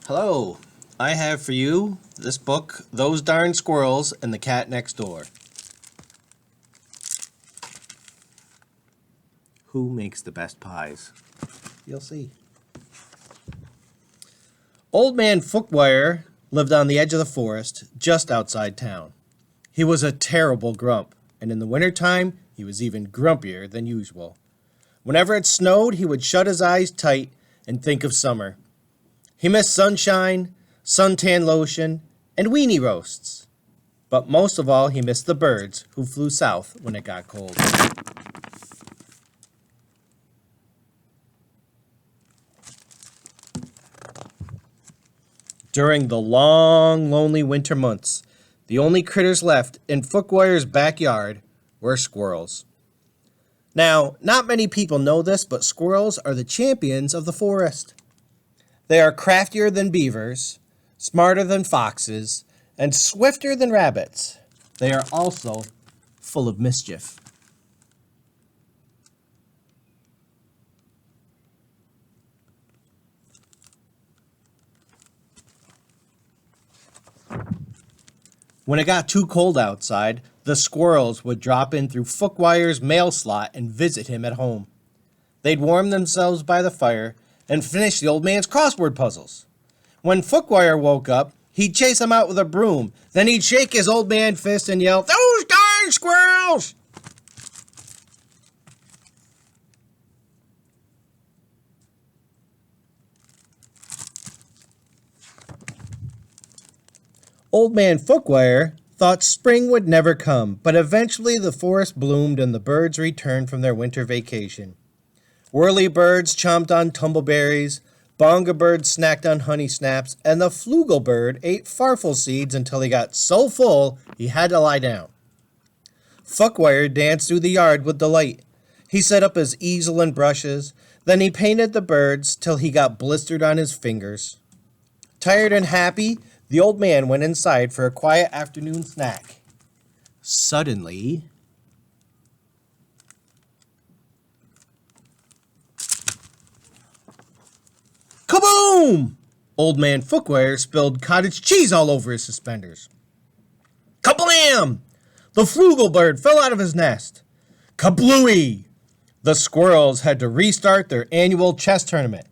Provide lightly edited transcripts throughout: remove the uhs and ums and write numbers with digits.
Hello, I have for you this book, Those Darn Squirrels and the Cat Next Door. Who makes the best pies? You'll see. Old Man Fookwire lived on the edge of the forest, just outside town. He was a terrible grump, and in the wintertime, he was even grumpier than usual. Whenever it snowed, he would shut his eyes tight and think of summer. He missed sunshine, suntan lotion, and weenie roasts. But most of all, he missed the birds who flew south when it got cold. During the long, lonely winter months, the only critters left in Fookwire's backyard were squirrels. Now, not many people know this, but squirrels are the champions of the forest. They are craftier than beavers, smarter than foxes, and swifter than rabbits. They are also full of mischief. When it got too cold outside, the squirrels would drop in through Fookwire's mail slot and visit him at home. They'd warm themselves by the fire and finish the old man's crossword puzzles. When Fookwire woke up, he'd chase him out with a broom. Then he'd shake his old man fist and yell, "Those darn squirrels!" Old Man Fookwire thought spring would never come, but eventually the forest bloomed and the birds returned from their winter vacation. Whirlybirds chomped on tumbleberries, bonga birds snacked on honey snaps, and the flugelbird ate farfel seeds until he got so full he had to lie down. Fookwire danced through the yard with delight. He set up his easel and brushes, then he painted the birds till he got blistered on his fingers. Tired and happy, the old man went inside for a quiet afternoon snack. Suddenly, kaboom! Old Man Fookwire spilled cottage cheese all over his suspenders. Kablam! The flugelbird fell out of his nest. Kablooey! The squirrels had to restart their annual chess tournament.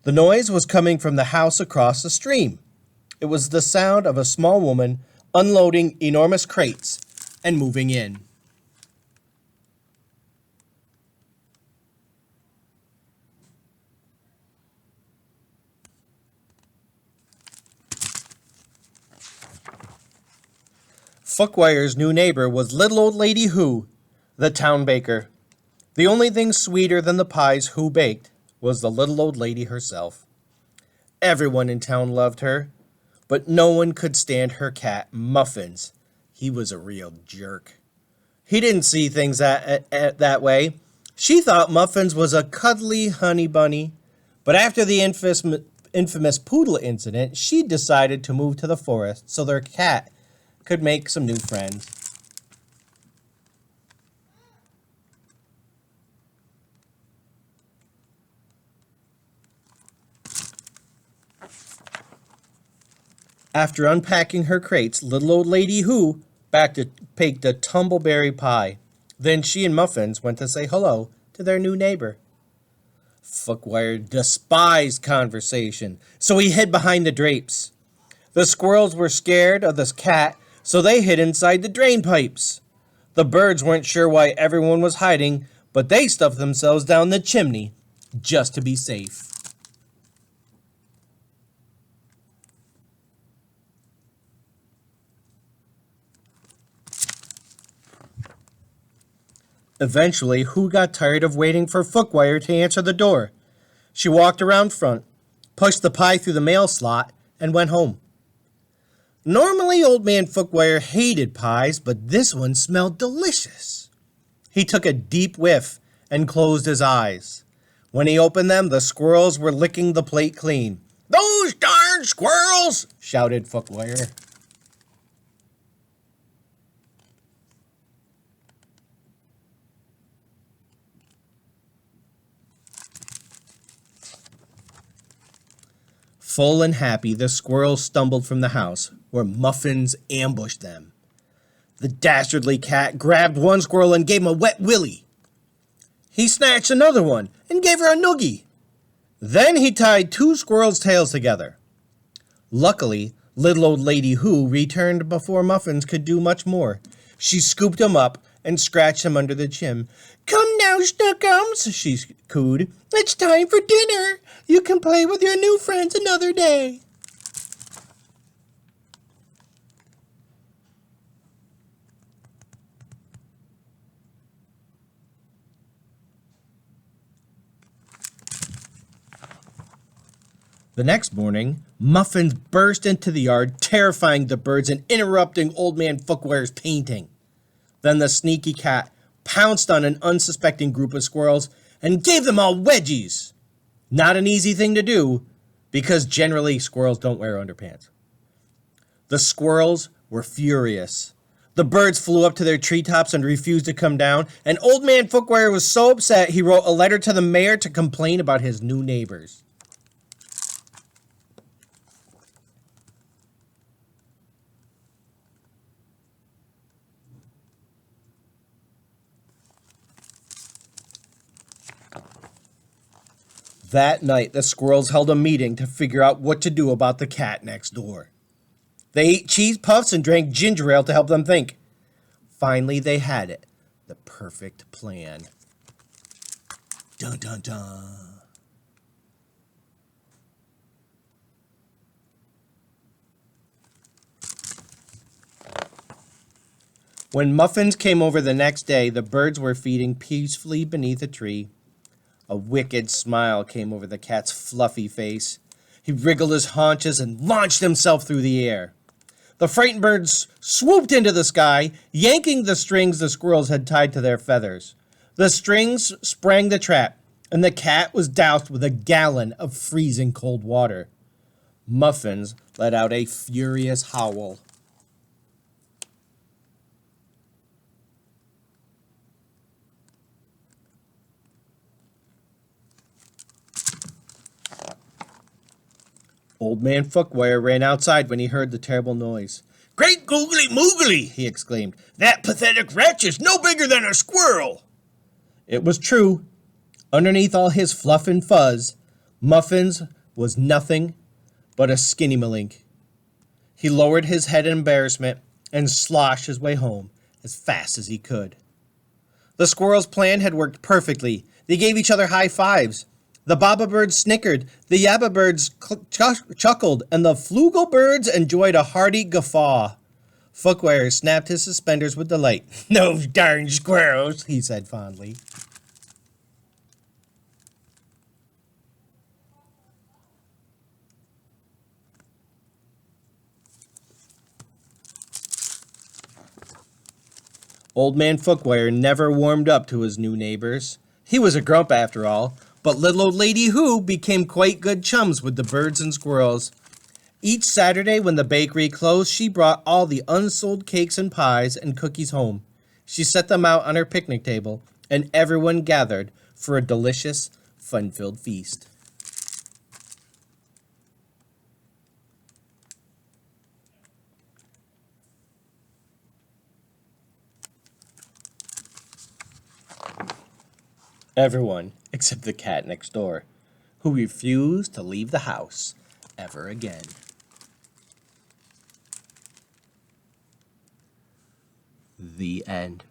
The noise was coming from the house across the stream. It was the sound of a small woman unloading enormous crates and moving in. Fookwire's new neighbor was little old Lady Who, the town baker. The only thing sweeter than the pies Who baked was the little old lady herself. Everyone in town loved her, but no one could stand her cat, Muffins. He was a real jerk. He didn't see things that way. She thought Muffins was a cuddly honey bunny, but after the infamous poodle incident, she decided to move to the forest so their cat could make some new friends. After unpacking her crates, little old Lady Who baked a tumbleberry pie. Then she and Muffins went to say hello to their new neighbor. Fookwire despised conversation, so he hid behind the drapes. The squirrels were scared of this cat, so they hid inside the drain pipes. The birds weren't sure why everyone was hiding, but they stuffed themselves down the chimney just to be safe. Eventually, Who got tired of waiting for Fookwire to answer the door. She walked around front, pushed the pie through the mail slot, and went home. Normally, Old Man Fookwire hated pies, but this one smelled delicious. He took a deep whiff and closed his eyes. When he opened them, the squirrels were licking the plate clean. "Those darn squirrels!" shouted Fookwire. Full and happy, the squirrels stumbled from the house, where Muffins ambushed them. The dastardly cat grabbed one squirrel and gave him a wet willy. He snatched another one and gave her a noogie. Then he tied two squirrels' tails together. Luckily, little old Lady Who returned before Muffins could do much more. She scooped him up and scratched him under the chin. "Come now, Snookums," she cooed. "It's time for dinner. You can play with your new friends another day." The next morning, Muffins burst into the yard, terrifying the birds and interrupting Old Man Footwear's painting. Then the sneaky cat pounced on an unsuspecting group of squirrels and gave them all wedgies. Not an easy thing to do, because generally squirrels don't wear underpants. The squirrels were furious. The birds flew up to their treetops and refused to come down, and Old Man Footwear was so upset he wrote a letter to the mayor to complain about his new neighbors. That night, the squirrels held a meeting to figure out what to do about the cat next door. They ate cheese puffs and drank ginger ale to help them think. Finally, they had it. The perfect plan. Dun dun dun. When Muffins came over the next day, the birds were feeding peacefully beneath a tree. A wicked smile came over the cat's fluffy face. He wriggled his haunches and launched himself through the air. The frightened birds swooped into the sky, yanking the strings the squirrels had tied to their feathers. The strings sprang the trap, and the cat was doused with a gallon of freezing cold water. Muffins let out a furious howl. Old Man Footwear ran outside when he heard the terrible noise. "Great googly moogly!" he exclaimed. "That pathetic wretch is no bigger than a squirrel!" It was true. Underneath all his fluff and fuzz, Muffins was nothing but a skinny malink. He lowered his head in embarrassment and sloshed his way home as fast as he could. The squirrels' plan had worked perfectly. They gave each other high fives. The Baba birds snickered, the Yabba birds chuckled, and the Flugel birds enjoyed a hearty guffaw. Footwear snapped his suspenders with delight. "Those darn squirrels," he said fondly. Old Man Footwear never warmed up to his new neighbors. He was a grump after all, but little old Lady Who became quite good chums with the birds and squirrels. Each Saturday when the bakery closed, she brought all the unsold cakes and pies and cookies home. She set them out on her picnic table, and everyone gathered for a delicious, fun-filled feast. Everyone except the cat next door, who refused to leave the house ever again. The end.